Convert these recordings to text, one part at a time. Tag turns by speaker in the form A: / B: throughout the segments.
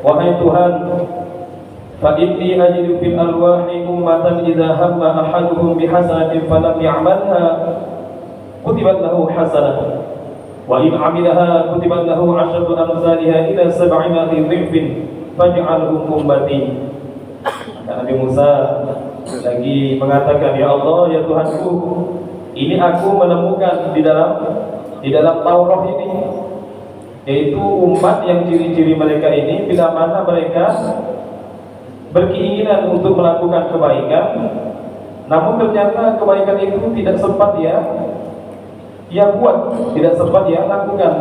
A: wahai Tuhan, fa inni ajidu fil alwahi ummatan idza hamma ahaduhum bihasanatin falam ya'malha kutibat lahu hasanah wa in 'amilaha kutibat lahu 'ashratu amsalha ila 700 dhifin faj'alhum ummati. Nabi Musa lagi mengatakan, ya Allah, ya Tuhanku, ini aku menemukan di dalam Taurat ini, yaitu umat yang ciri-ciri mereka ini bila mana mereka berkeinginan untuk melakukan kebaikan, namun ternyata kebaikan itu tidak sempat dia buat, tidak sempat dia lakukan.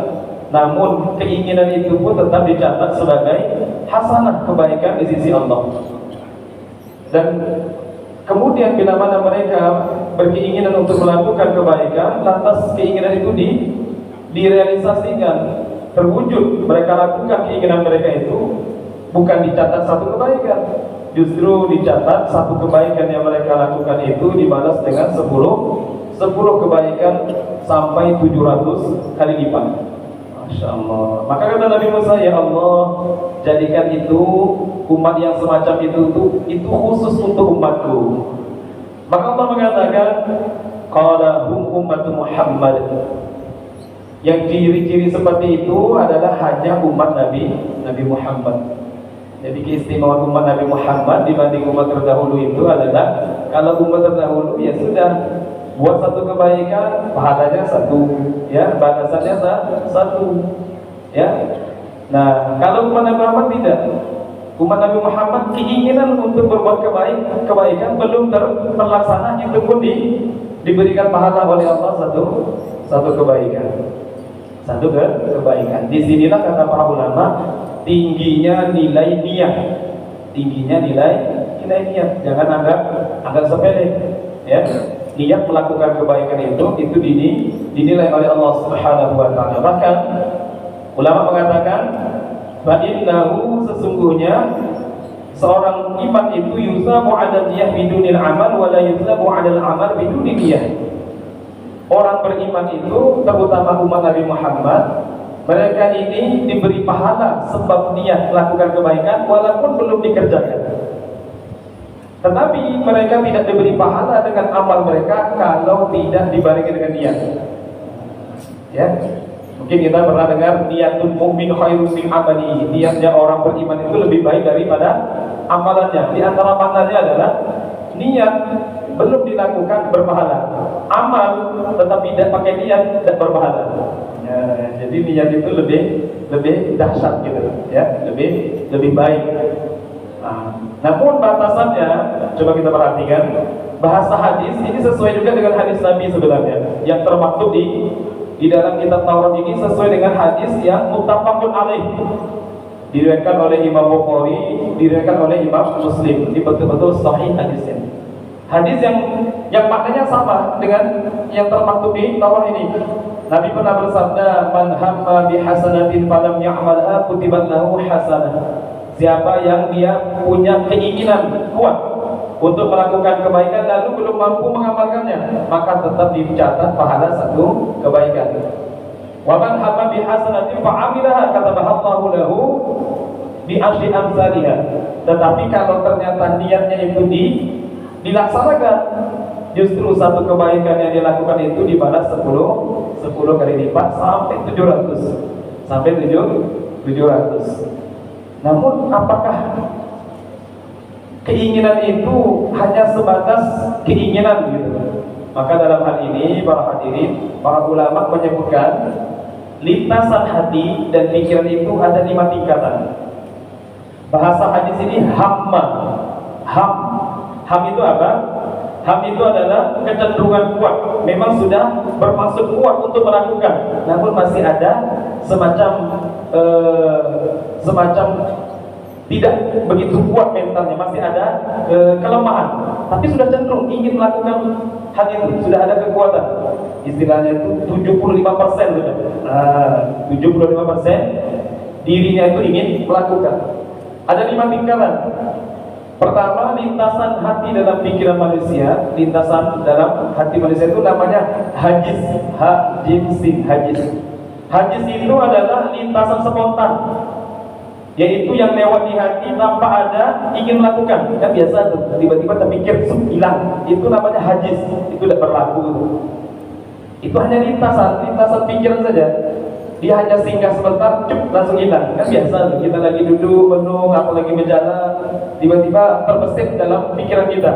A: Namun keinginan itu pun tetap dicatat sebagai hasanah kebaikan di sisi Allah. Dan kemudian bila mana mereka berkeinginan untuk melakukan kebaikan, lantas keinginan itu direalisasikan, terwujud, mereka lakukan keinginan mereka itu, bukan dicatat satu kebaikan, justru dicatat satu kebaikan yang mereka lakukan itu dibalas dengan 10 kebaikan sampai 700 kali lipat. Masya Allah. Maka kata Nabi Musa, ya Allah, jadikan itu umat yang semacam itu khusus untuk umatku. Maka Allah mengatakan, qala hum ummatu Muhammad. Yang ciri-ciri seperti itu adalah hanya umat Nabi Muhammad. Jadi keistimewaan umat Nabi Muhammad dibanding umat terdahulu itu adalah, kalau umat terdahulu ya sudah buat satu kebaikan, pahalanya satu, ya, balasannya satu, ya. Nah, kalau umat Nabi Muhammad tidak. Umat Nabi Muhammad keinginan untuk berbuat kebaikan belum terlaksana, itu pun diberikan pahala oleh Allah satu kebaikan. Satu kebaikan. Disinilah kata para ulama, tingginya nilai niat. Tingginya nilai niat. Jangan anggap sepele, ya. Niat melakukan kebaikan itu dinilai oleh Allah Subhanahu wa taala. Bahkan ulama mengatakan, fa innahu, sesungguhnya seorang iman itu yusabu 'ala niyyah bidunil amal wa la yusabu 'ala al-amal biduni niyyah. Orang beriman itu, terutama umat Nabi Muhammad, mereka ini diberi pahala sebab niat melakukan kebaikan walaupun belum dikerjakan. Tetapi mereka tidak diberi pahala dengan amal mereka kalau tidak dibarengi dengan niat. Ya, mungkin kita pernah dengar niatul mu'min khairun min amali. Niatnya orang beriman itu lebih baik daripada amalannya. Di antara maknanya adalah niat belum dilakukan berpahala, amal tetapi tidak pakai niat tidak berpahala. Ya, jadi niat itu lebih dahsyat gitu, ya, lebih baik. Namun batasannya, coba kita perhatikan, bahasa hadis ini sesuai juga dengan hadis Nabi sebenarnya, yang termaktub di dalam kitab Taurat ini sesuai dengan hadis yang muttafaqun alaih, diriwayatkan oleh Imam Bukhari, diriwayatkan oleh Imam Muslim. Ini betul-betul sahih hadisnya. Hadis yang maknanya sama dengan yang termaktub di Taurat ini. Nabi pernah bersabda, man hamma bihasanatin falam ya'malha kutibat lahu hasanah. Siapa yang dia punya keinginan kuat untuk melakukan kebaikan lalu belum mampu mengamalkannya, maka tetap dicatat pahala satu kebaikan. Wa man hamma bihasanatin fa'amilaha katabaha Allahu lahu bi asyri amsalha. Tetapi kalau ternyata niatnya itu dilaksanakan, justru satu kebaikan yang dilakukan itu dibalas 10 kali lipat sampai 700. Namun apakah keinginan itu hanya sebatas keinginan gitu? Maka dalam hal ini para hadirin, para ulama menyebutkan lintasan hati dan pikiran itu ada 5 tingkatan. Bahasa hadis ini hamma. Ham itu apa? Ham itu adalah kecenderungan kuat. Memang sudah bermaksud kuat untuk melakukan, namun masih ada semacam tidak begitu kuat mentalnya, masih ada kelemahan, tapi sudah cenderung ingin melakukan hal itu, sudah ada kekuatan. Istilahnya itu 75% sudah. 75% dirinya itu ingin melakukan. Ada 5 tingkatan. Pertama, lintasan hati dalam pikiran manusia. Lintasan dalam hati manusia itu namanya hajis. Hajis itu adalah lintasan spontan. yaitu yang lewat di hati tanpa ada ingin melakukan. Kan biasa tuh, tiba-tiba terpikir hilang, itu namanya hajiz, itu tidak berlaku tuh. Itu hanya lintasan pikiran saja. Dia hanya singgah sebentar, langsung hilang. Kan biasa tuh, kita lagi duduk, menung, atau lagi berjalan, tiba-tiba terbesit dalam pikiran kita,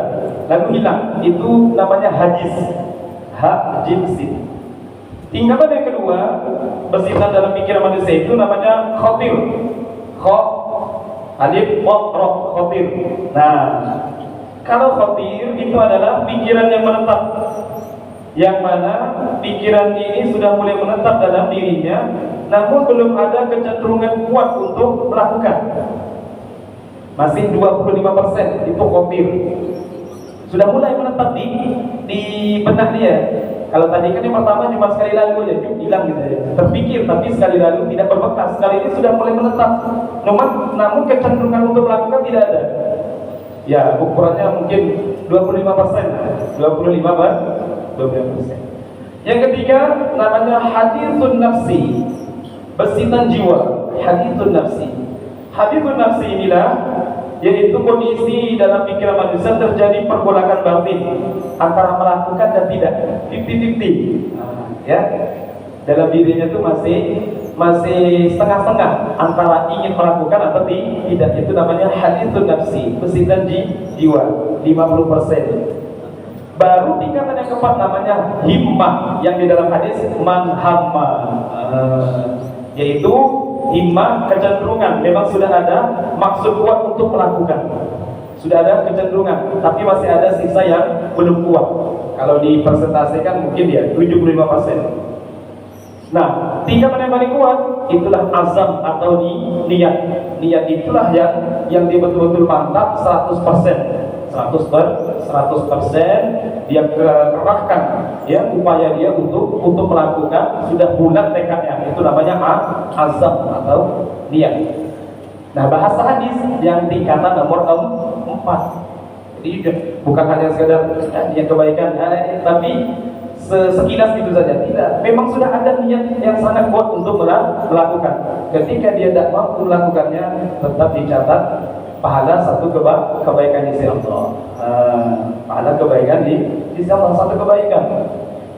A: lalu hilang. Itu namanya hajiz, hajizin. Tingkatan yang kedua, bersifat dalam pikiran manusia itu namanya khotir. Alif ro khotir. Nah, kalau khotir itu adalah pikiran yang menetap, yang mana pikiran ini sudah mulai menetap dalam dirinya, namun belum ada kecenderungan kuat untuk melakukan. Masih 25% itu khotir. Sudah mulai menetap di benak dia. Kalau tadi kan yang pertama cuma sekali lalu aja, hilang gitu ya. Terpikir tapi sekali lalu tidak berbekas. Sekali ini sudah mulai menetap. Namun kecenderungan untuk melakukan tidak ada. Ya, ukurannya mungkin 25%. 25%. Yang ketiga namanya hadithun nafsi. Besitan jiwa, hadithun nafsi. Hadithun nafsi inilah yaitu kondisi dalam pikiran manusia terjadi pergolakan batin antara melakukan dan tidak, 50-50. Ya, dalam dirinya itu masih setengah-setengah antara ingin melakukan atau tidak. Itu namanya hadithun nafsi, besitan jiwa, 50%. Baru tingkatan yang keempat namanya himmah, yang di dalam hadis man hamma, yaitu himmah, kecenderungan. Memang sudah ada maksud kuat untuk melakukan, sudah ada kecenderungan, tapi masih ada sisa yang belum kuat. Kalau dipresentasikan mungkin dia 75%. Nah, tingkatan yang paling kuat itulah azam atau niat. Niat itulah yang dia betul-betul mantap 100%. 100% dia kerahkan ya upaya dia untuk melakukan, sudah bulat tekadnya. Itu namanya azam atau niat. Nah, bahasa hadis yang tingkatan nomor 4. Jadi bukan hanya sekedar niat kebaikan, tapi sekilas itu saja. Tidak, memang sudah ada niat yang sangat kuat untuk melakukan. Ketika dia tidak mampu melakukannya, tetap dicatat pahala satu kebaikan di sisi Allah. Pahala kebaikan di sisi Allah, satu kebaikan.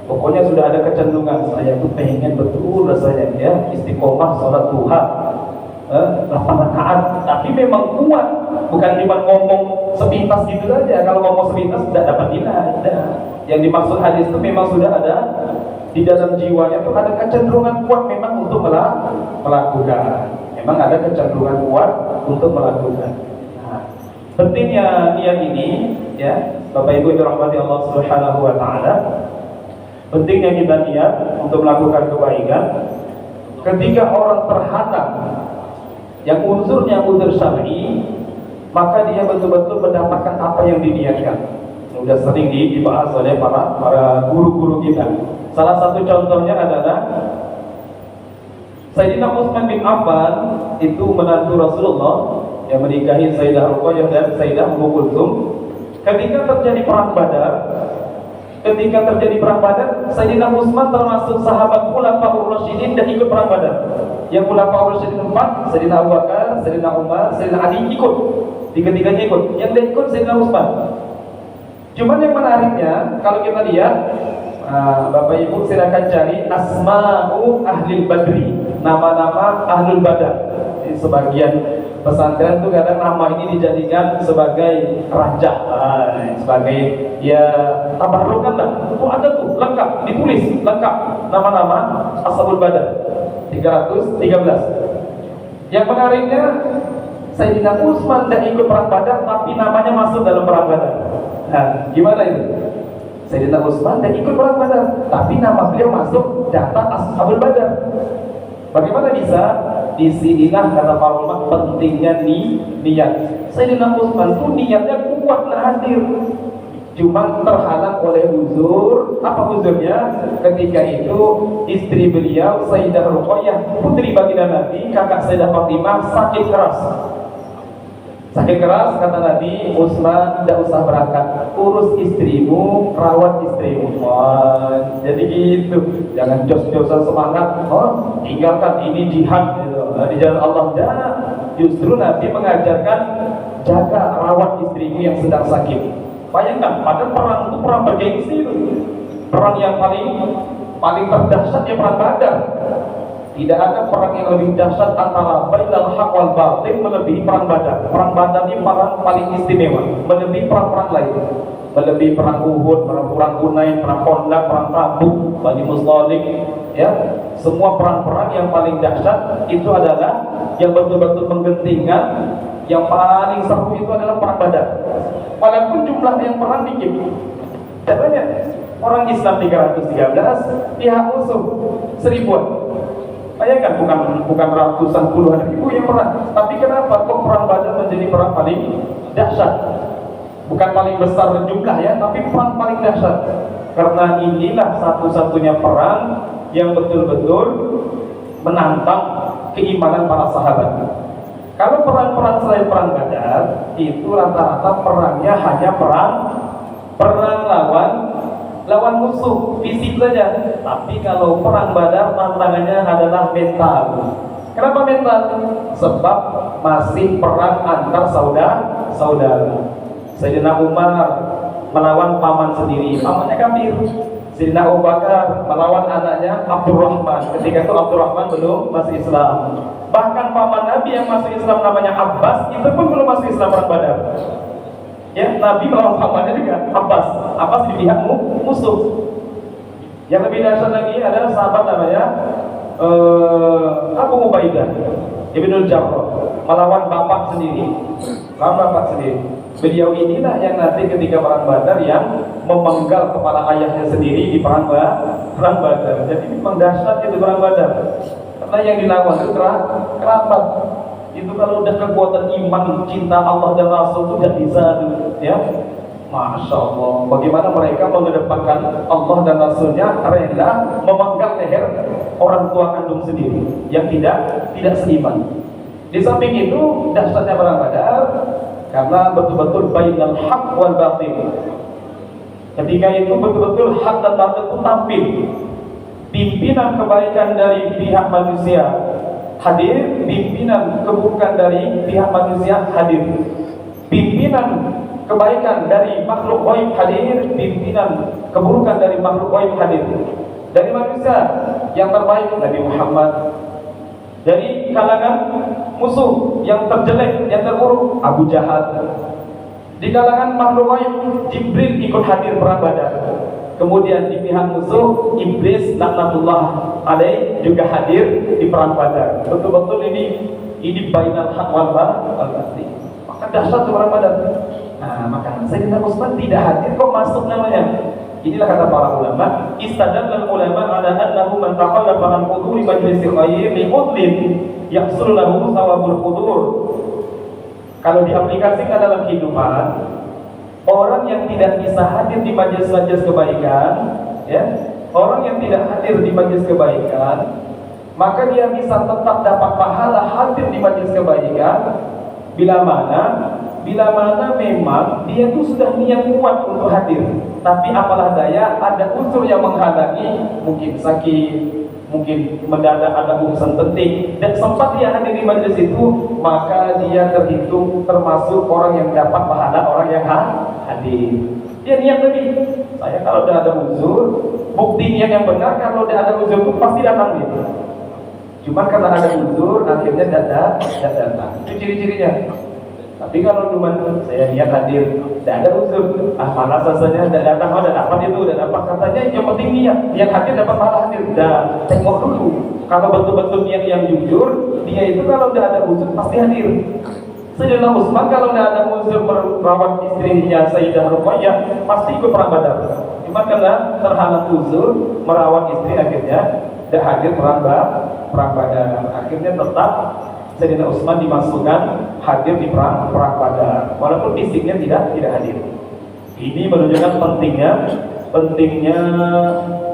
A: Pokoknya sudah ada kecenderungan, saya tuh pengen betul rasanya ya istiqomah sholat duha 8 rakaat, tapi memang kuat, bukan cuma ngomong sepintas gitu saja. Kalau ngomong sepintas tidak dapat nilai. Yang dimaksud hadis itu memang sudah ada di dalam jiwanya, itu ada kecenderungan kuat memang untuk melakukan. Memang ada kecenderungan kuat untuk melakukan. Pentingnya niat ini ya, Bapak Ibu dirahmati Allah Subhanahu wa taala. Pentingnya kita niat untuk melakukan kebaikan. Ketika orang terhadap yang unsurnya unsur syar'i, maka dia betul-betul mendapatkan apa yang diniatkan. Sudah sering dibahas oleh para guru-guru kita. Salah satu contohnya adalah Sayyidina Utsman bin Affan, itu menantu Rasulullah yang menikahi Sayyidah Ruqayyah dan Sayyidah Ummu Kulthum. Ketika terjadi perang Badar, Sayyidina Utsman termasuk sahabat Khulafaur Rasyidin dan ikut perang Badar. Yang Khulafaur Rasyidin 4, Sayyidina Abu Bakar, Sayyidina Umar, Sayyidina Ali ikut. Tiga-tiganya ikut. Yang tidak ikut Sayyidina Utsman. Cuman yang menariknya, kalau kita lihat, Bapak Ibu silakan cari Asma'u Ahlil Badri, nama-nama Ahlul Badar. Di sebagian pesantren itu kadang nama ini dijadikan sebagai raja, sebagai ya tabarukan lah. Itu ada tuh lengkap, ditulis lengkap nama-nama Ashabul Badar 313. Yang menariknya, Sayyidina Utsman tidak ikut perang Badar, tapi namanya masuk dalam perang Badar. Nah, gimana itu? Sayyidina Utsman tidak ikut perang Badar, tapi nama beliau masuk data Ashabul Badar. Bagaimana bisa? Disinilah kata para ulama pentingnya niat. Sayyidina Utsman itu niatnya kuat dan hadir, cuma terhalang oleh uzur. Apa uzurnya? Ketika itu istri beliau Sayyidah Ruqayyah, putri baginda Nabi, kakak Sayyidah Fatimah, sakit keras. Kata Nabi, Utsman tidak usah berangkat, urus istrimu, rawat istrimu. Jadi gitu, jangan jos-josan semangat, tinggalkan ini jihad gitu, di jalan Allah. justru Nabi mengajarkan jaga rawat istrimu yang sedang sakit. Bayangkan, padahal perang itu perang bergengsi itu. Perang yang paling terdahsyat ya perang Badar. Tidak ada perang yang lebih dahsyat antara bainal haq wal batil melebihi perang Badar. Perang Badar ini perang paling istimewa, melebihi perang-perang lain. Melebihi perang Uhud, perang Hunain, perang Khandaq, perang Tabuk, Bani Mustalik, ya. Semua perang-perang yang paling dahsyat itu adalah yang betul-betul menggentingkan. Yang paling seru itu adalah perang Badar. Walaupun jumlah yang perang dikit. Contohnya orang Islam 313, pihak musuh 1000-an. Bayangkan, bukan ratusan puluhan ribu yang perang. Tapi kenapa kok perang Badar menjadi perang paling dahsyat? Bukan paling besar jumlah ya, tapi perang paling dahsyat. Karena inilah satu-satunya perang yang betul-betul menantang keimanan para sahabat. Kalau perang-perang selain perang Badar, itu rata-rata perangnya hanya perang lawan musuh fisik saja. Tapi kalau perang Badar tantangannya adalah mental. Kenapa mental? Sebab masih perang antar saudara. Sayyidina Umar melawan paman sendiri, pamannya kafir. Sayyidina Abu Bakar melawan anaknya Abdurrahman. Ketika itu Abdurrahman belum masuk Islam. Bahkan paman Nabi yang masuk Islam namanya Abbas, itu pun belum masuk Islam perang Badar. Ya, Nabi melawan pamannya juga Abbas di pihak musuh. Yang lebih dahsyat lagi adalah sahabat namanya Abu Ubaidah Ibnul Jarrah melawan bapak sendiri. Beliau inilah yang nanti ketika perang Badar yang memenggal kepala ayahnya sendiri di perang Badar. Jadi memang dahsyat itu perang Badar. Karena yang dilawan itu kerabat. Itu kalau udah kekuatan iman, cinta Allah dan Rasul itu tidak bisa tuh, ya. Masya Allah, bagaimana mereka mengedepankan Allah dan Rasulnya rela memenggal leher orang tua kandung sendiri yang tidak seiman. Di samping itu dahsyatnya perang Badar karena betul-betul bainal haq wal batil. Ketika itu betul-betul hak dan batil itu tampil. Pimpinan kebaikan dari pihak manusia hadir, pimpinan keburukan dari pihak manusia hadir. Pimpinan kebaikan dari makhluk gaib hadir, pimpinan keburukan dari makhluk gaib hadir. Dari manusia yang terbaik Nabi Muhammad. Dari kalangan musuh yang terjelek, yang terburuk Abu Jahal. Di kalangan makhluk gaib Jibril ikut hadir perang Badar. Kemudian di pihak musuh Iblis laknatullah alaih juga hadir di perang Badar. Betul-betul ini bainal haq wal batil. Maka dahsyat perang Badar. Nah, maka Sayyidina Utsman tidak hadir kok masuk namanya. Inilah kata para ulama, istadallal ulama ala annahu man taqallafa an huduri majlisi khair li mudlin yahsul lahu thawabul hudur. Kalau diaplikasikan dalam kehidupan, orang yang tidak bisa hadir di majelis-majelis kebaikan, ya, orang yang tidak hadir di majelis kebaikan, maka dia bisa tetap dapat pahala hadir di majelis kebaikan bila mana memang dia itu sudah niat kuat untuk hadir, tapi apalah daya ada unsur yang menghalangi, mungkin sakit, mungkin mendadak ada urusan penting dan sempat dia hadir di majelis itu, maka dia terhitung termasuk orang yang dapat pahala orang yang hadir. Dia niat tadi, saya kalau udah ada unsur, bukti niat yang benar, kalau udah ada unsur itu pasti datang gitu. Cuma karena ada unsur, akhirnya datang. Itu ciri-cirinya. Tapi kalau cuma saya niat hadir, tidak ada unsur, panas rasanya, tidak datang, dapat itu, katanya yang penting niat hadir dapat pahala hadir. Dan tengok dulu, kalau betul-betul niat yang jujur, dia itu kalau tidak ada unsur pasti hadir. Sayyidina Utsman kalau tidak ada unsur merawat istrinya Sayyidah Ruqayyah pasti ikut perang Badar. Cuma karena terhalang unsur merawat istri akhirnya tidak hadir perang Badar. Akhirnya tetap Sayyidina Utsman dimasukkan hadir di perang Badar, walaupun fisiknya tidak hadir. Ini menunjukkan pentingnya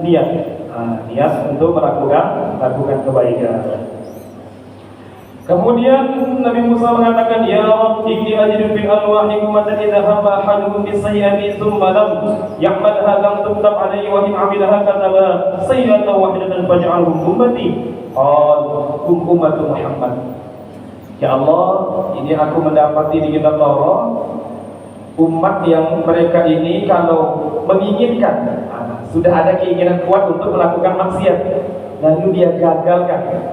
A: niat, niat untuk melakukan kebaikan. Kemudian Nabi Musa mengatakan, ya Rabb, inni ajidu fil alwahi ummatan idza hama ahaduhum bis-sayyi'ati thumma lam ya'malha lam tuktab alayhi wa in 'amilaha kataba sayyatan wahidatan faj'alhum ummati. Qala ummatu Muhammad. Ya Allah, ini aku mendapati di kitab Taurat umat yang mereka ini kalau menginginkan, sudah ada keinginan kuat untuk melakukan maksiat, lalu dia gagalkan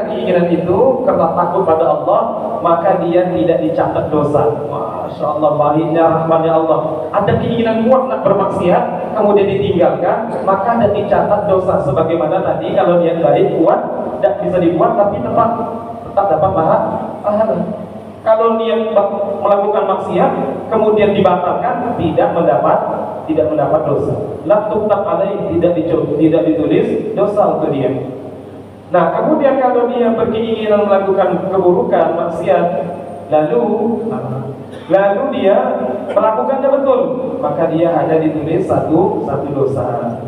A: keinginan itu karena takut pada Allah, maka dia tidak dicatat dosa. Masya Allah, baiknya rahmatnya Allah. Ada keinginan kuat nak bermaksiat, kemudian ditinggalkan, maka ada dicatat dosa. Sebagaimana tadi kalau niat baik kuat, tidak bisa dibuat, tapi tetap dapat pahala. Kalau niat melakukan maksiat, kemudian dibatalkan, tidak mendapat dosa. La tuktab alaih, tidak ditulis dosa untuk dia. Nah, kemudian kalau dia berkeinginan melakukan keburukan, maksiat, lalu dia melakukannya betul, maka dia hanya ditulis satu dosa.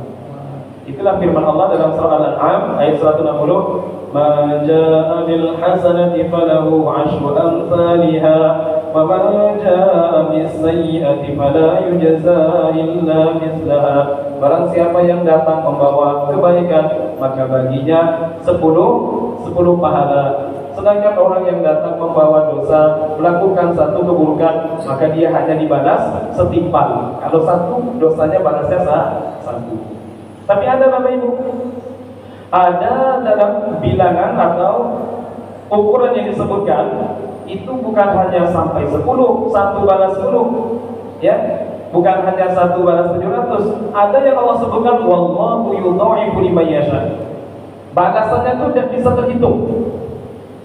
A: Itulah firman Allah dalam surah Al-An'am ayat 160, "Man jaa'a bil hasanati falahu 'ashru amsalha, wa man jaa'a bis sayyi'ati fala yujza illa mithlaha." Barang siapa yang datang membawa kebaikan, maka baginya 10 pahala. Sedangkan orang yang datang membawa dosa, melakukan satu keburukan, maka dia hanya dibalas setimpal. Kalau satu, dosanya balasnya satu. Tapi ada Bapak Ibu, ada dalam bilangan atau ukuran yang disebutkan, itu bukan hanya sampai 10, satu balas 10, ya. Bukan hanya satu balas 700. Ada yang Allah sebutkan wallahu yudha'ifu liman yasha. Balasannya itu tidak bisa terhitung.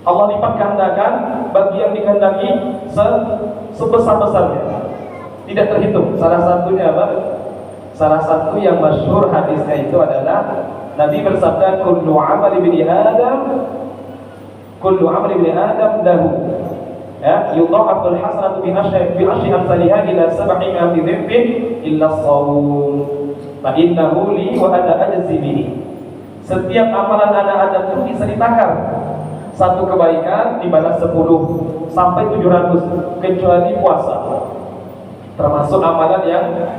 A: Allah lipat gandakan bagi yang dikehendaki sebesar-besarnya. Tidak terhitung. Salah satunya apa? Salah satu yang masyhur hadisnya itu adalah Nabi bersabda kullu 'amali ibni Adam lahu. Ya, yudha'aful hasanatu bi asyri amsalha ila 700 dhifin illa shaum. Fa innahu li wa ana ajzi bihi. Setiap amalan anak Adam itu bisa ditakar. Satu kebaikan dibalas 10 sampai 700 kecuali puasa. Termasuk amalan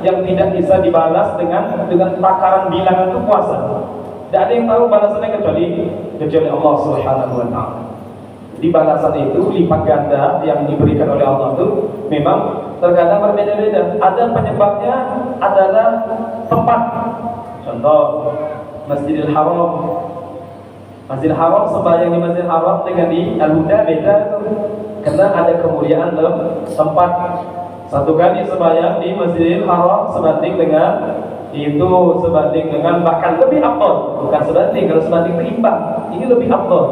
A: yang tidak bisa dibalas dengan takaran bilangan itu puasa. Tidak ada yang tahu balasannya kecuali Allah Subhanahu wa taala. Di balasan itu lipat ganda yang diberikan oleh Allah itu memang terkadang berbeda-beda. Ada penyebabnya adalah tempat. Contoh Masjidil Haram. Masjidil Haram, sembahyang di Masjidil Haram dengan di Al-Huda beda itu. Karena ada kemuliaan dalam tempat. Satu kali sembahyang di Masjidil Haram sebanding dengan bahkan lebih afdal. Bukan sebanding, kalau sebanding itu imbang. Ini lebih afdal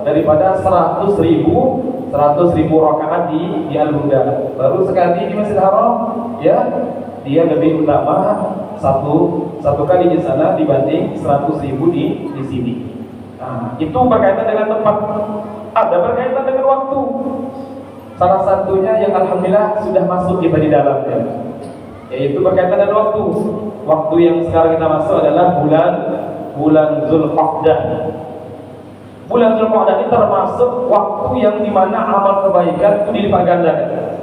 A: daripada 100.000 rakaat di Al-Huda. Baru sekali di Masjidil Haram, ya, dia lebih utama satu kali di sana dibanding 100.000 di sini. Nah, itu berkaitan dengan tempat. Ada berkaitan dengan waktu. Salah satunya yang alhamdulillah sudah masuk kita di dalamnya, yaitu berkaitan dengan waktu. Waktu yang sekarang kita masuk adalah bulan Zulqa'dah. Bulan Zulqa'dah ini termasuk waktu yang dimana amal kebaikan itu dilipat gandakan.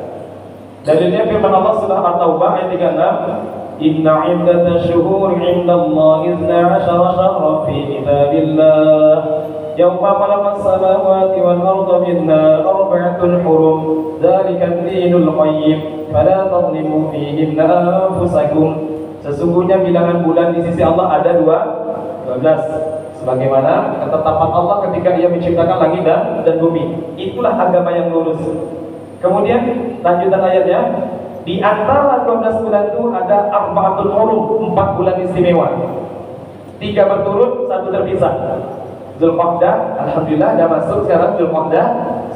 A: Dalilnya firman Allah surah At-Taubah ayat 36, "Inna 'iddatash syuhuri 'indallahi 12 syahran fi kitabillah yawma khalaqas samawati wal arda minha arba'atun hurum dzalika ad-dinul qayyim fala tadhlimu fihinna anfusakum." Sesungguhnya bilangan bulan di sisi Allah ada 12, sebagaimana ketetapan Allah ketika Ia menciptakan langit dan bumi. Itulah agama yang lurus. Kemudian lanjutan ayatnya, di antara 12 bulan itu ada arba'atul hurum, 4 bulan istimewa. 3 berturut, 1 terpisah. Zulqa'dah, alhamdulillah dah masuk sekarang Zulqa'dah,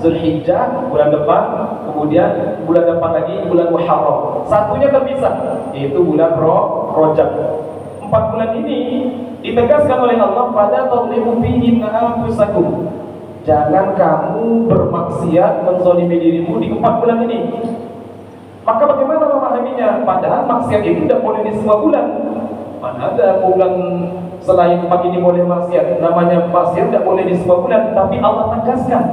A: Zulhijjah bulan depan, kemudian bulan depan lagi bulan Muharram. Satunya terpisah, yaitu bulan Rajab. 4 bulan ini ditegaskan oleh Allah pada tadlimu fihi anfusakum. Jangan kamu bermaksiat menzalimi dirimu di 4 bulan ini. Maka bagaimana memahaminya? Padahal maksiat itu tidak boleh di semua bulan. Mana ada bulan selain 4 ini boleh maksiat? Namanya maksiat tidak boleh di semua bulan. Tapi Allah tegaskan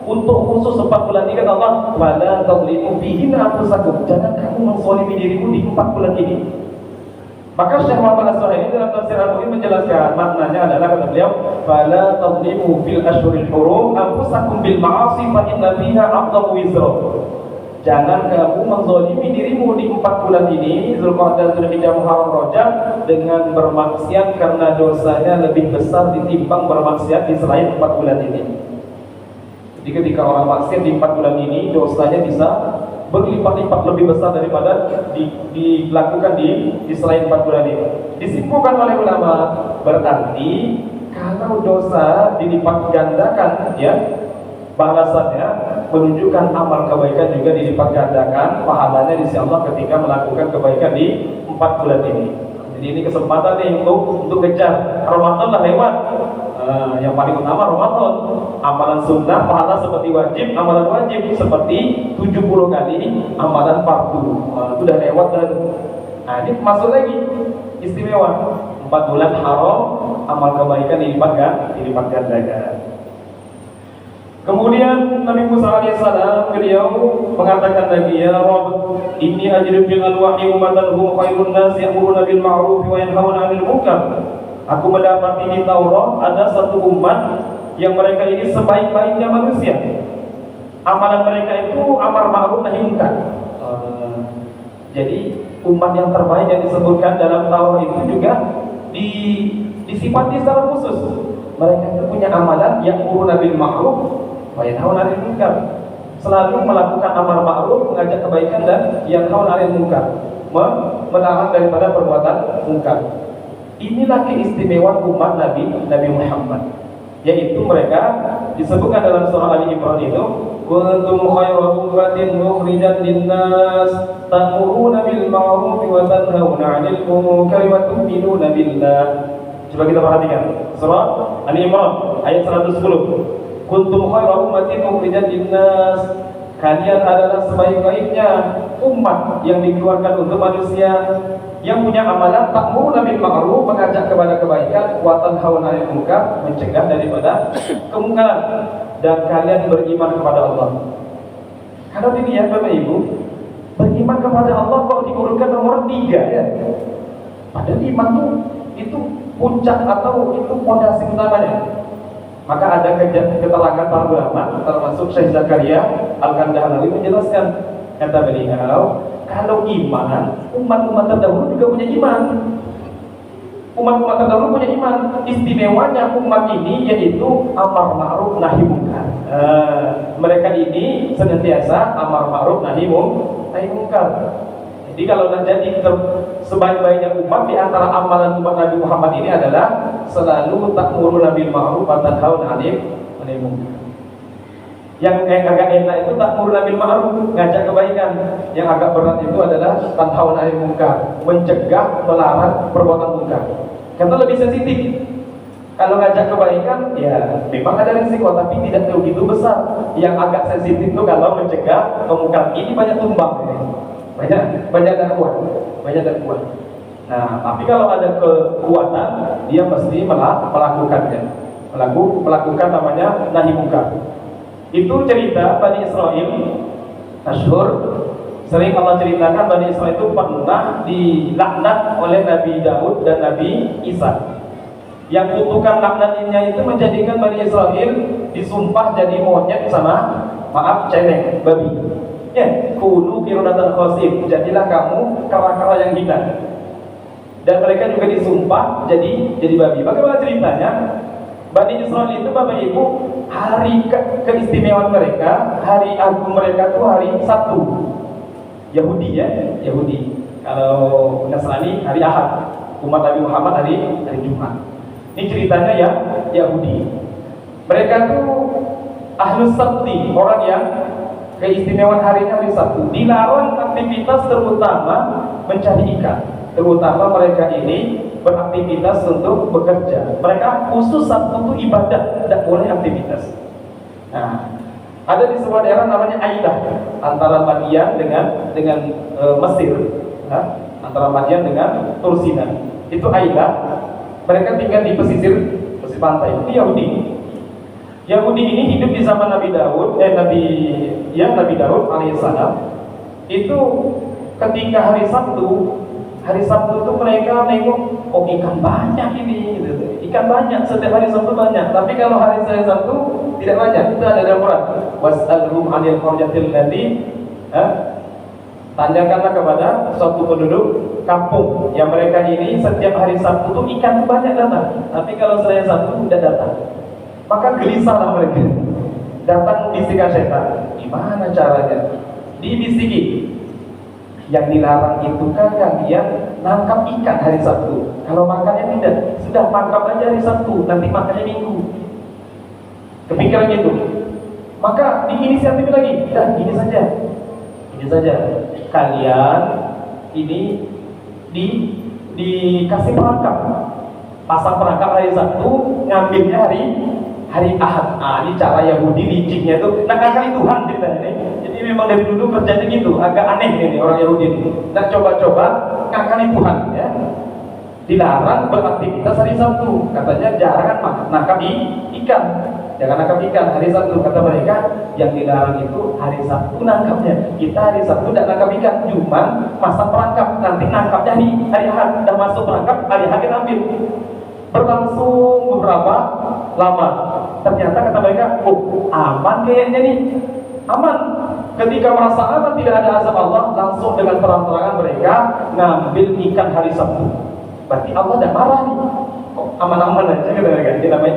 A: untuk khusus 4 bulan ini, kata Allah, wala tadlimu fihi anfusakum. Jangan kamu menzalimi dirimu di 4 bulan ini. Maka Syekh Muhammad As-Suhaimi dalam tafsir Al-Mu'in menjelaskan maknanya adalah kata beliau, "Fala tadlimu fil ashhuril hurum anfusakum bil ma'asi fa inna fiha aqdamu wizra." Jangan kamu menzalimi dirimu di 4 bulan ini, Zulqa'dah, Dzulhijjah, Muharram, Rajab, dengan bermaksiat karena dosanya lebih besar ditimbang bermaksiat di selain 4 bulan ini. Jadi ketika orang maksiat di 4 bulan ini, dosanya bisa berlipat-lipat lebih besar daripada dilakukan di selain 4 bulan ini. Disimpulkan oleh ulama, berarti kalau dosa dilipat gandakan, ya, balasannya menunjukkan amal kebaikan juga dilipat gandakan pahalanya di sisi Allah ketika melakukan kebaikan di 4 bulan ini. Jadi ini kesempatan nih untuk kejar. Ramadan lah lewat. Yang paling utama Ramadan. Amalan sunnah pahala seperti wajib, amalan wajib seperti 70 kali amalan fardu. Sudah lewat dan ini masuk lagi istimewa 4 bulan haram, amal kebaikan dilipat gandakan. Kemudian Nabi Musa alaihissalam beliau mengatakan lagi, ya Rabb, inni ajidu fil alwahi ummatan hum khairun nas ya'muruna bil ma'ruf wa yanhauna 'anil munkar. Aku mendapati di Taurat ada satu umat yang mereka ini sebaik-baiknya manusia. Amalan mereka itu amar ma'ruf nahi munkar. Jadi umat yang terbaik yang disebutkan dalam Taurat itu juga disifati secara khusus. Mereka itu punya amalan yang ya'muruna bil ma'ruf wa yanhauna 'anil munkar. Selalu melakukan amar ma'ruf, mengajak kebaikan, dan yanhauna 'anil munkar, melarang daripada perbuatan munkar. Inilah keistimewaan umat Nabi Muhammad, yaitu mereka disebutkan dalam surah Ali Imran itu, kuntum khayra ummatin ukhrijat lin-nas ta'muruna bil ma'ruf wa tanhauna 'anil munkar wa tu'minuna billah. Coba kita perhatikan surah Ali Imran ayat 110. Kuntum khayra ummatin ukhrijat lin-nas, kalian adalah sebaik-baiknya umat yang dikeluarkan untuk manusia, yang punya amalan ta'muruna bil ma'ruf, mengajak kepada kebaikan, wa tanhauna 'anil munkar, mencegah daripada kemungkaran, dan kalian beriman kepada Allah. Kalau dilihat Bapak Ibu, beriman kepada Allah kok diurutkan nomor 3 ya. Padahal iman itu puncak atau itu fondasi utamanya. Maka ada keterangan para ulama, termasuk Syekh Zakaria Al-Kandahalawi menjelaskan, kata beliau, kalau iman, umat-umat terdahulu juga punya iman. Umat-umat terdahulu punya iman. Istimewanya umat ini yaitu amar ma'ruf nahi munkar. Mereka ini senantiasa amar ma'ruf nahi munkar. Jadi kalau jadi sebaik-baiknya umat, di antara amalan umat Nabi Muhammad ini adalah selalu ta'muruna bil ma'ruf wa tanhauna 'anil munkar. Yang agak enak itu ta'muruna bil ma'ruf, ngajak kebaikan. Yang agak berat itu adalah tanhauna 'anil munkar, mencegah, melarang perbuatan munkar. Karena lebih sensitif. Kalau ngajak kebaikan, ya memang ada risiko, tapi tidak begitu besar. Yang agak sensitif itu kalau mencegah kemungkaran. Ini banyak tumbang, banyak dakwah. Nah, tapi kalau ada kekuatan, dia mesti melakukannya. Melakukan namanya nahi munkar. Itu cerita Bani Israel masyhur. Sering Allah ceritakan Bani Israel itu pernah dilaknat oleh Nabi Daud dan Nabi Isa. Yang kutukan laknatnya itu menjadikan Bani Israel disumpah jadi monyet sama, maaf, celeng, babi. Ya, kunu qiradatan khasib, jadilah kamu kera-kera yang hina. Dan mereka juga disumpah jadi babi. Bagaimana ceritanya? Bani Israel itu Bapak Ibu, hari keistimewaan mereka, hari agung mereka itu hari Sabtu. Yahudi ya, Yahudi. Kalau Nasrani hari Ahad. Umat Nabi Muhammad hari Jumat. Ini ceritanya ya Yahudi. Mereka itu ahlus sabti, orang yang keistimewaan harinya hari Sabtu. Dilarang aktivitas terutama mencari ikan. Terutama mereka ini beraktivitas untuk bekerja. Mereka khusus Sabtu itu ibadah, tidak boleh aktivitas. Nah, ada di sebuah daerah namanya Ailah, antara Madian dengan Mesir, antara Madian dengan Tursina. Itu Ailah. Mereka tinggal di pesisir pantai. Itu Yahudi. Yahudi ini hidup di zaman Nabi Daud, Nabi Daud alaihissalam. Itu ketika hari Sabtu, Hari Sabtu itu mereka nengok, oh ikan banyak ini, gitu. Ikan banyak, setiap hari Sabtu banyak. Tapi kalau hari Sabtu tidak banyak. Itu ada dalam Quran. Was'alhum 'anil qaryatil lati, tanyakanlah kepada suatu penduduk kampung yang mereka ini setiap hari Sabtu itu ikan banyak datang. Tapi kalau selain Sabtu tidak datang. Maka gelisahlah mereka. Datang bisikan setan. Gimana caranya? Dibisiki. Yang dilarang itu kan dia nangkap ikan hari Sabtu. Kalau makannya tidak, sudah tangkap aja hari Sabtu, nanti makannya Minggu. Kepikiran gitu. Maka diinisiatif lagi, dah ini saja. Ini saja. Kalian ini dikasih perangkap. Pasang perangkap hari Sabtu, ngambilnya hari Ahad. Ini cara Yahudi liciknya tuh, nakal-nakali Tuhan ceritanya ini. Jadi memang dari dulu kerjanya gitu, agak aneh ini orang Yahudi ini. Nah coba-coba ngakali Tuhan ya. Dilarang beraktivitas hari Sabtu. Katanya jangan nangkap ikan. Jangan nangkap ikan hari Sabtu. Kata mereka yang dilarang itu hari Sabtu nangkapnya. Kita hari Sabtu tidak nangkap ikan, cuman masang perangkap. Nanti nangkapnya hari Ahad. Udah masuk perangkap, hari Ahad kita ambil. Berlangsung beberapa lama. Ternyata kata mereka, oh aman kayaknya nih. Aman. Ketika merasa aman, tidak ada azab Allah, langsung dengan terang-terangan mereka ngambil ikan hari Sabtu. Berarti Allah tidak marah nih. Oh, aman-aman aja kata mereka. Ini namanya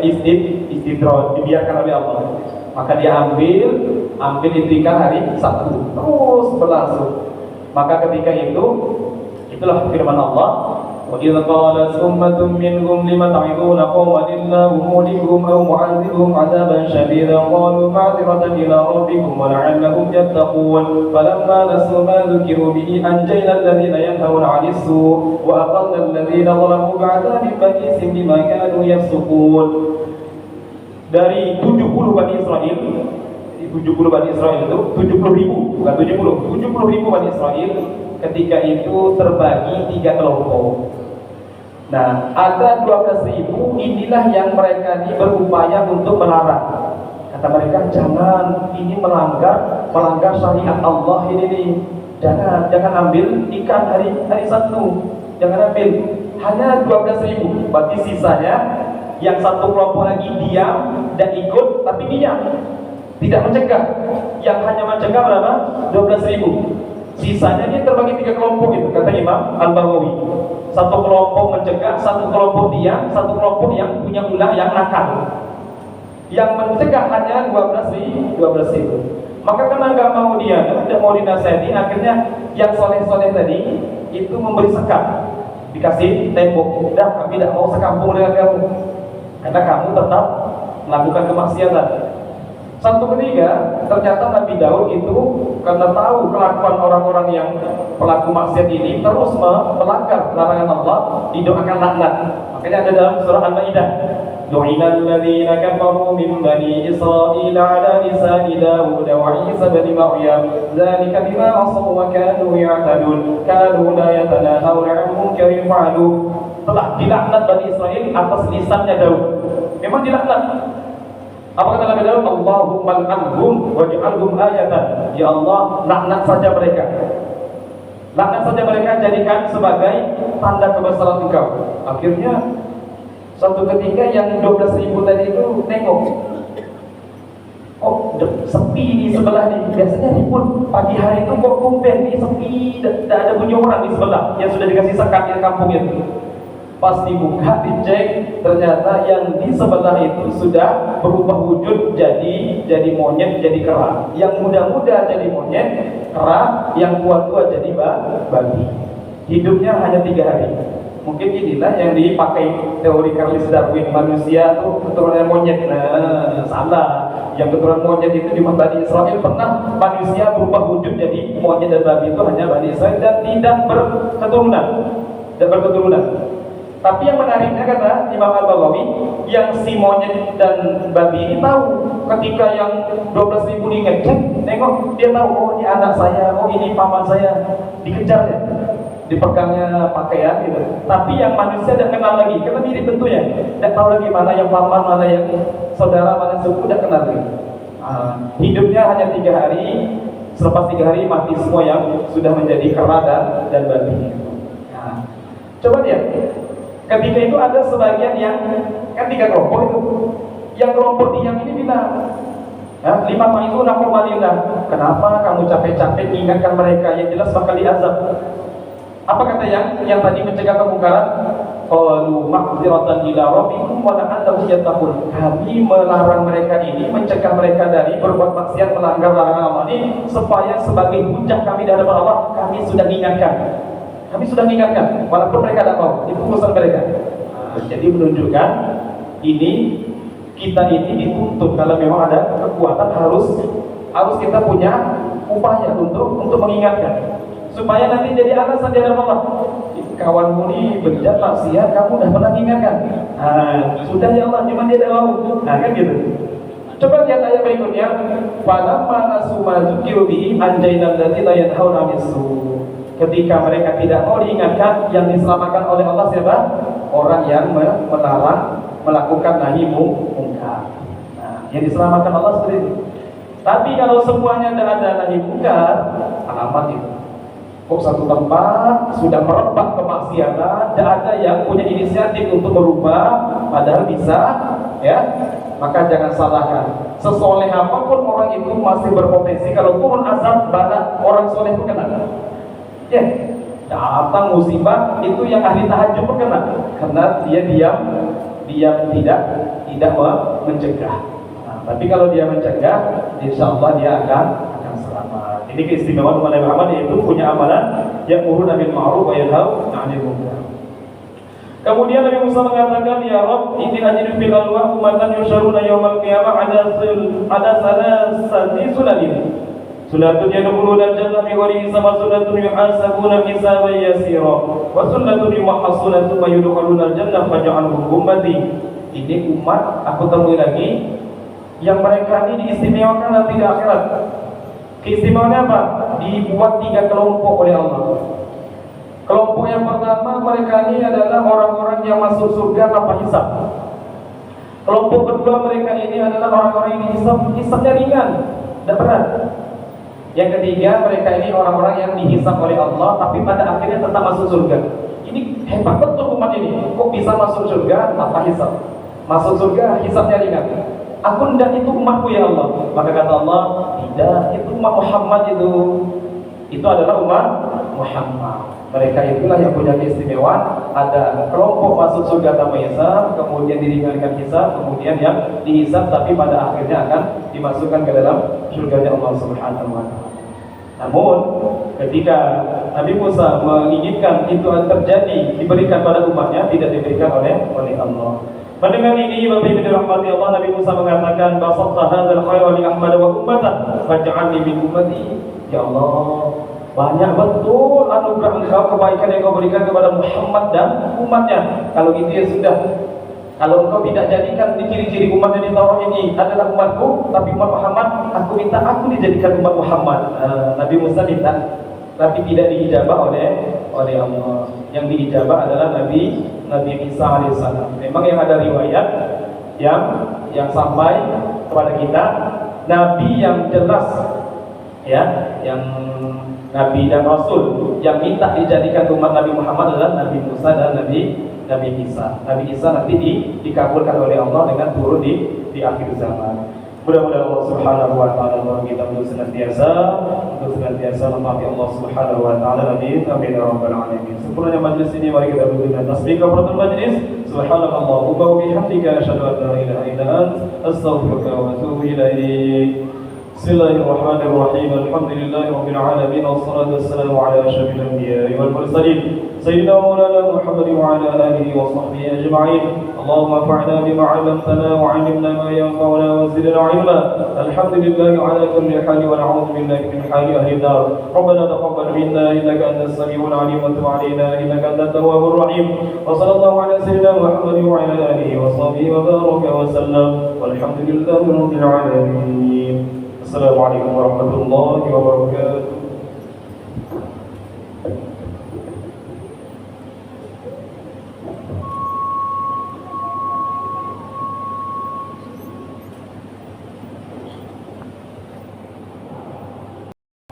A: istidroj, dibiarkan oleh Allah. Maka dia ambil itu ikan hari Sabtu. Terus berlangsung. Maka ketika itu, itulah firman Allah. وَإِذْ قَالَتْ أُمَّةٌ مِّنْهُمْ لِمَ تَعِظُونَ قَوْمًا اللَّهُ مُهْلِكُهُمْ أَوْ مُعَذِّبُهُمْ عَذَابًا شَدِيدًا قَالُوا مَعْذِرَةً إِلَىٰ رَبِّكُمْ وَلَعَلَّهُمْ يَتَّقُونَ فَلَمَّا نَسُوا مَا ذُكِّرُوا بِهِ أَنجَيْنَا الَّذِينَ يَنْهَوْنَ عَنِ السُّوءِ وَأَخَذْنَا الَّذِينَ ظَلَمُوا بِعَذَابٍ بَئِيسٍ بِمَا كَانُوا يَفْسُقُونَ. Dari 70 Bani Israel, 70 Bani Israel itu 70.000, bukan 70.000 Bani Israel ketika itu terbagi 3 kelompok. Nah, ada 12.000 inilah yang mereka ini berupaya untuk melarang. Kata mereka, jangan ini melanggar syariat Allah ini nih. Jangan ambil ikan hari Sabtu. Jangan ambil. Hanya 12.000. Berarti sisanya yang satu kelompok lagi diam dan ikut tapi diam. Tidak mencegah. Yang hanya mencegah berapa? 12.000. Sisanya dia terbagi 3 kelompok itu, kata Imam Al-Baghawi. Satu kelompok mencegah, satu kelompok diam, satu kelompok yang punya ulah yang nakal. Yang mencegah hanya 12.000. Maka karena nggak mau dia, tidak mau dinasihati, akhirnya yang soleh-soleh tadi itu memberi sekat, dikasih tembok. Udah, kami tidak mau sekampung dengan kamu, karena kamu tetap melakukan kemaksiatan. Satu ketiga, ternyata Nabi Daud itu karena tahu kelakuan orang-orang yang pelaku maksiat ini terus melanggar larangan Allah, didoakan laknat. Makanya ada dalam surah Al-Maidah, "Du'inal ladzina kafaru min bani Israil 'ala lisani Daud wa Isa bin Maryam, dzalika bima 'asaw wa kanu ya'tadun, kanu la yatanahawna 'an munkarin fa'alu." Telah dilaknat Bani Israel atas lisannya Daud. Memang dilaknat. Apa kata Nabi Daud? Allahumma al'anhum waj'alhum ayatan. Ya Allah, laknat saja mereka. Laknat saja mereka, jadikan sebagai tanda kebesaran Engkau. Akhirnya suatu ketika yang 12.000 tadi itu nengok. Oh, sepi di sebelah ini. Biasanya ribut pagi hari itu kok tumben ini sepi, tidak ada bunyi orang di sebelah yang sudah dikasih sekat di kampung itu. Pas dibuka, dicek, ternyata yang di sebelah itu sudah berubah wujud jadi monyet, jadi kera. Yang muda-muda jadi monyet, kera. Yang tua-tua jadi babi. Hidupnya hanya 3 hari. Mungkin inilah yang dipakai teori Charles Darwin, manusia itu keturunan monyet. Nah, salah. Yang keturunan monyet itu di Bani Israel pernah manusia berubah wujud jadi monyet dan babi, itu hanya Bani Israel dan tidak berketurunan. Tapi yang menariknya kata Imam Al-Baghawi, yang si monyet dan babi ini tahu ketika yang 12.000 ini ngecek, nengok, dia tahu, oh ini anak saya, oh ini paman saya, dikejarnya, dipegangnya pakaian gitu. Tapi yang manusia tidak kenal lagi, karena mirip bentuknya, tidak tahu lagi mana yang paman, mana yang saudara, mana suku, tidak kenal lagi. Hidupnya hanya 3 hari, selepas 3 hari mati semua yang sudah menjadi kera dan babi. Coba lihat, ketika itu ada sebagian yang kan 3 kelompok itu, yang kelompok yang ini bilang, lima itu nakomalillah. Kenapa kamu capek-capek ingatkan mereka, yang jelas bakal diazab. Apa kata yang tadi mencegah kemungkaran? Qalu ma'dziratan ila rabbikum wa la'allahum yattaqun. Kami melarang mereka ini, mencegah mereka dari berbuat maksiat, melanggar larangan Allah ini supaya sebagai hujah kami di hadapan Allah. Kami sudah mengingatkan, walaupun mereka tidak mau. Itu urusan mereka. Jadi menunjukkan ini kita ini dituntut, kalau memang ada kekuatan harus kita punya upaya untuk mengingatkan, supaya nanti jadi alasan di hadapan Allah. Kawanmu ini berbuat maksiat, kamu udah pernah ingatkan. Sudah ya Allah, cuma dia tidak mau. Kan gitu. Coba lihat ayat berikutnya. Falamma nasu ma dzukiru bihi anjaynal ladzina yanhauna 'anil su'. Ketika mereka tidak mau diingatkan, yang diselamatkan oleh Allah siapa? Orang yang melarang melakukan nahi mungkar. Yang diselamatkan Allah seperti itu. Tapi kalau semuanya tidak ada nahi mungkar, alamat itu. Kok satu tempat sudah merebak kemaksiatan, tidak ada yang punya inisiatif untuk merubah, padahal bisa, ya. Maka jangan salahkan. Sesoleh apapun orang itu masih berpotensi kalau turun azab pada orang soleh itu kena. Ya, datang musibah itu yang ahli tahajud pun kena, karena dia diam tidak mencegah. Tapi kalau dia mencegah, insya Allah dia akan selamat. Ini keistimewaan umat Nabi Muhammad, yaitu punya amalan ya'muruna bil ma'ruf wa yanhauna 'anil munkar. Kemudian Nabi Musa mengatakan, ya Rabb, inni ajidu fil alwah ummatan yusyaruna yaumal qiyamah ada salasati sunanin. Sunnatun yadkhuluna al-jannah bi ghairi hisab, sunnatun yuhasabuna hisaban yasira, wa sunnatun yumahhassuna thumma yudkhuluna al-jannah faj'alhum ummati. Ini umat aku temui lagi yang mereka ini diistimewakan nanti di akhirat. Keistimewaannya apa? Dibuat 3 kelompok oleh Allah. Kelompok yang pertama, mereka ini adalah orang-orang yang masuk surga tanpa hisab. Kelompok kedua, mereka ini adalah orang-orang yang hisabnya ringan, tidak berat. Yang ketiga, mereka ini orang-orang yang dihisab oleh Allah, tapi pada akhirnya tetap masuk surga. Ini hebat betul umat ini. Kok bisa masuk surga tanpa hisab? Masuk surga hisabnya ringan. Aku tidak, itu umatku ya Allah. Maka kata Allah, tidak, itu umat Muhammad itu. Itu adalah umat Muhammad. Mereka itulah yang punya keistimewaan. Ada kelompok masuk surga tanpa hisab, kemudian diringankan hisab, kemudian yang dihisab tapi pada akhirnya akan dimasukkan ke dalam surganya Allah Subhanahu wa Ta'ala. Namun ketika Nabi Musa menginginkan itu terjadi, diberikan pada umatnya, tidak diberikan oleh Allah. Mendengar ini, Bapak Ibu dirahmati Allah, Nabi Musa mengatakan, basatta hadzal khaira li Ahmad wa ummatan faj'alni min ummati. Ya Allah, banyak betul anugerah Engkau, kebaikan yang Engkau berikan kepada Muhammad dan umatnya. Kalau gitu ya sudah. Kalau Engkau tidak jadikan di ciri-ciri umat yang di Taurat ini adalah umatku, tapi umat Muhammad, aku minta aku dijadikan umat Muhammad. Nabi Musa minta, tapi tidak diijabah oleh Allah. Yang diijabah adalah Nabi Isa alaihissalam. Memang yang ada riwayat yang sampai kepada kita, Nabi yang jelas, ya, yang Nabi dan Rasul yang minta dijadikan umat Nabi Muhammad adalah Nabi Musa dan Nabi Isa. Nabi Isa nanti dikabulkan oleh Allah dengan turun di akhir zaman. Mudah-mudahan Allah Subhanahu wa Ta'ala menolong kita untuk senantiasa mentaati Allah Subhanahu wa Ta'ala. Amin ya rabbal alamin. Sempurnanya majlis ini, mari kita berdiri dan tasbih kafaratul majlis. Subhanallahumma wa bihamdika, asyhadu an la ilaha illa anta, astaghfiruka wa atubu ilaik. Bismillahirrahmanirrahim. Alhamdulillahi rabbil alamin, wassalatu wassalamu ala asyrafil anbiya'i wal mursalin, sayyidina wa maulana Muhammad wa ala alihi wa sahbihi ajma'in. Allahumma anfa'na bima 'allamtana wa 'allimna ma yanfa'una wa zidna 'ilma. Alhamdulillahi 'ala kulli hal wa na'udzu billahi min hali ahli nar. Rabbana taqabbal minna innaka antas samiul 'alim wa tub 'alaina innaka antat tawwabur rahim. Wa sallallahu ala sayyidina Muhammad wa ala alihi wa sahbihi wa baraka wa sallam. Walhamdulillahi rabbil alamin. Assalamualaikum warahmatullahi wabarakatuh.